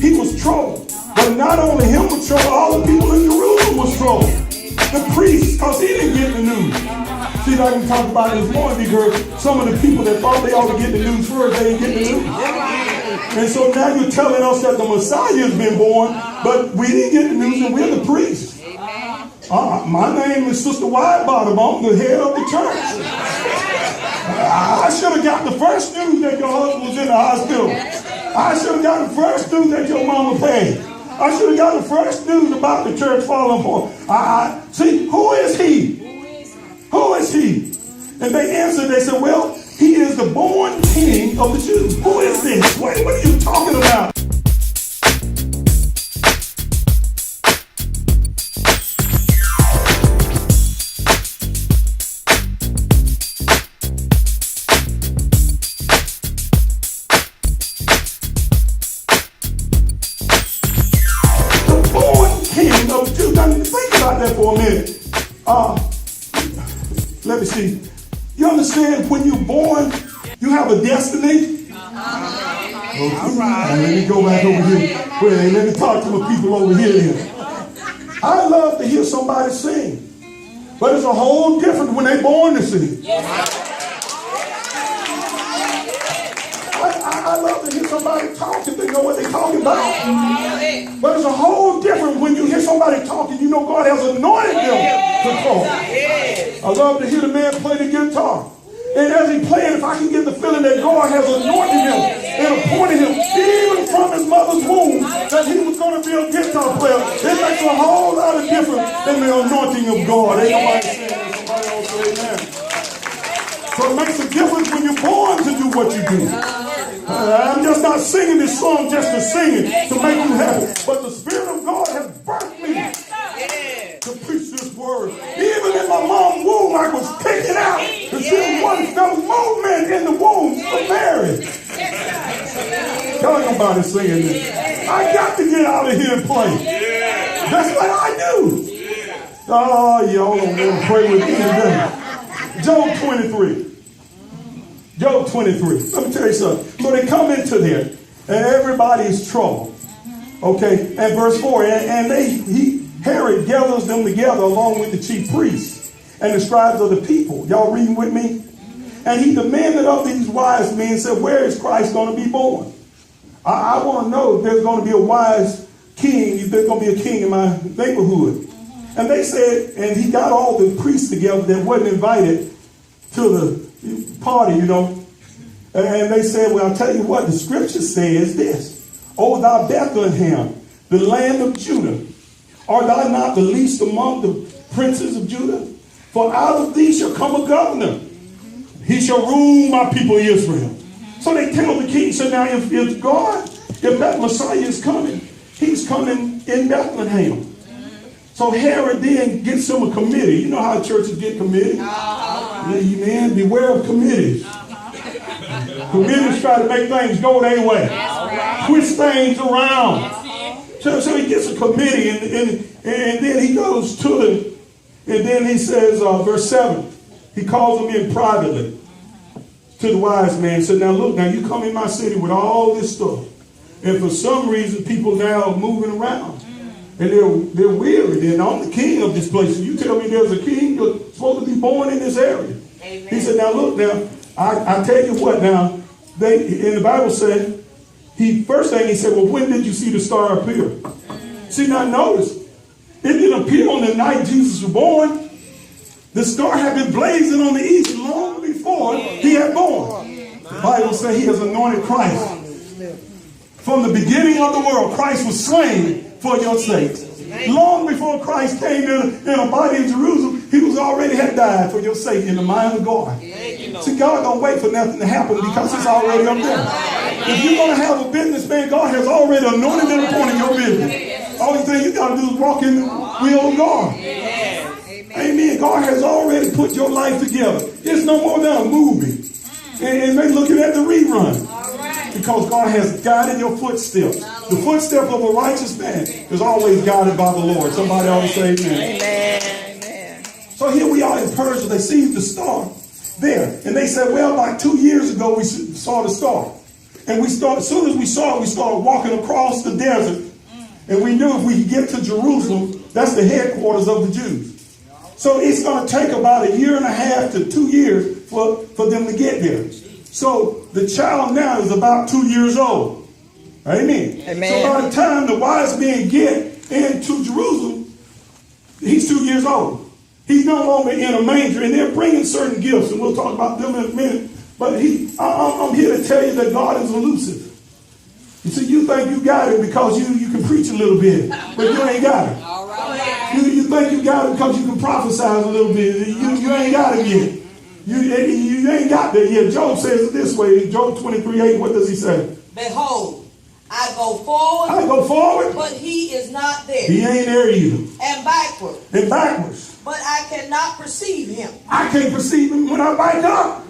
he was troubled. But not only him was troubled, all the people in Jerusalem was troubled. The priests, because he didn't get the news. See, like we talked about this morning, because some of the people that thought they ought to get the news first, they didn't get the news. And so now you're telling us that the Messiah has been born, but we didn't get the news and we're the priests. My name is Sister Widebottom. I'm the head of the church. I should have got the first news that your husband was in the hospital. I should have got the first news that your mama paid. I should have got the first news about the church falling apart. See, who is he? Who is he? And they answered, they said, well, he is the born king of the Jews. Who is this? What are you talking about? For a minute. Let me see. You understand when you're born, you have a destiny? Okay. All right. Let me go back over here. Well, let me talk to my people over here then. I love to hear somebody sing. But it's a whole different when they're born to sing. I love to hear somebody talk if they know what they're talking about. But it's a whole different when you hear somebody talking, you know God has anointed them to talk. I love to hear the man play the guitar. And as he played, if I can get the feeling that God has anointed him and appointed him, even from his mother's womb, that he was going to be a guitar player, it makes a whole lot of difference than the anointing of God. Ain't nobody saying that. Somebody else say amen. So it makes a difference when you're born to do what you do. I'm just not singing this song just to sing it, to make you happy. But the Spirit of God has birthed me to preach this word. Even in my mom's womb, I was picking out to see there was movement in the womb of Mary. Tell nobody saying this. I got to get out of here and play. That's what I do. Oh, y'all don't want to pray with me today. Job 23. Job 23. Let me tell you something. So they come into there, and everybody's troubled. Okay, and verse 4, and Herod gathers them together along with the chief priests and the scribes of the people. Y'all reading with me? And he demanded of these wise men, said, where is Christ going to be born? I want to know if there's going to be a wise king, if there's going to be a king in my neighborhood. And they said, and he got all the priests together that wasn't invited to the party, you know. And they said, well, I'll tell you what, the scripture says this. O thou Bethlehem, the land of Judah, art thou not the least among the princes of Judah? For out of thee shall come a governor. He shall rule my people Israel. So they tell the king, so now if that Messiah is coming, he's coming in Bethlehem. So Herod then gets him a committee. You know how churches get committees? Amen. Beware of committees. Committees try to make things go their way. Twist things around. So he gets a committee and then he goes to them. And then he says, verse 7, he calls them in privately to the wise man and said, now look, now you come in my city with all this stuff. And for some reason, people now are moving around. And they're weary. They're not the king of this place. And you tell me there's a king you're supposed to be born in this area. Amen. He said, now look, now, I tell you what now, in the Bible said, first thing he said, well, when did you see the star appear? See, now notice, it didn't appear on the night Jesus was born. The star had been blazing on the east long before he had born. The Bible says he has anointed Christ. From the beginning of the world, Christ was slain for your sake. Long before Christ came in a body in Jerusalem, he was already had died for your sake in the mind of God. See, God don't wait for nothing to happen because it's already up there. If you're going to have a business, man, God has already anointed and appointed your business. All the thing you got to do is walk in the will of God. Amen. God has already put your life together. It's no more than a movie. And they're looking at the rerun. Because God has guided your footsteps. The footstep of a righteous man is always guided by the Lord. Somebody ought to say amen. Amen. So here we are in Persia. They see the star there. And they said, well, about 2 years ago, we saw the star. And we started, as soon as we saw it, we started walking across the desert. And we knew if we could get to Jerusalem, that's the headquarters of the Jews. So it's going to take about 1.5 to 2 years for them to get there. So the child now is about 2 years old. Amen. Amen. So by the time the wise men get into Jerusalem, he's 2 years old. He's no longer in a manger, and they're bringing certain gifts, and we'll talk about them in a minute. But I'm here to tell you that God is elusive. You see, you think you got it because you can preach a little bit, but you ain't got it. All right. You think you got it because you can prophesy a little bit. You ain't got it yet. You ain't got that yet. Job says it this way. Job 23:8. What does he say? Behold, I go forward. I go forward. But he is not there. He ain't there either. And backward. And backwards. But I cannot perceive him. I can't perceive him when I back up.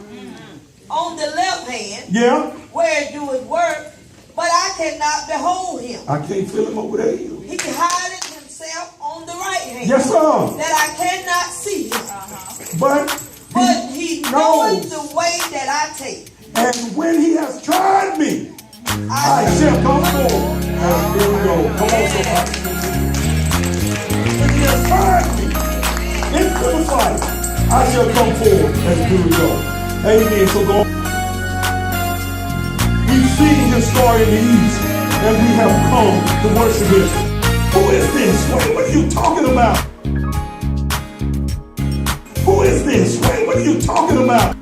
On the left hand. Yeah. Where it doeth work. But I cannot behold him. I can't feel him over there either. He hideth himself on the right hand. Yes, sir. That I cannot see him. But he knoweth the way that I take. And when he has tried me, I shall come forward. Here we go. Come on, somebody. When he has tried me into the fight, I shall come forward. And here we go. Amen. So go. We've seen his star in the east, and we have come to worship him. Who is this? What are you talking about? Who is this? What are you talking about?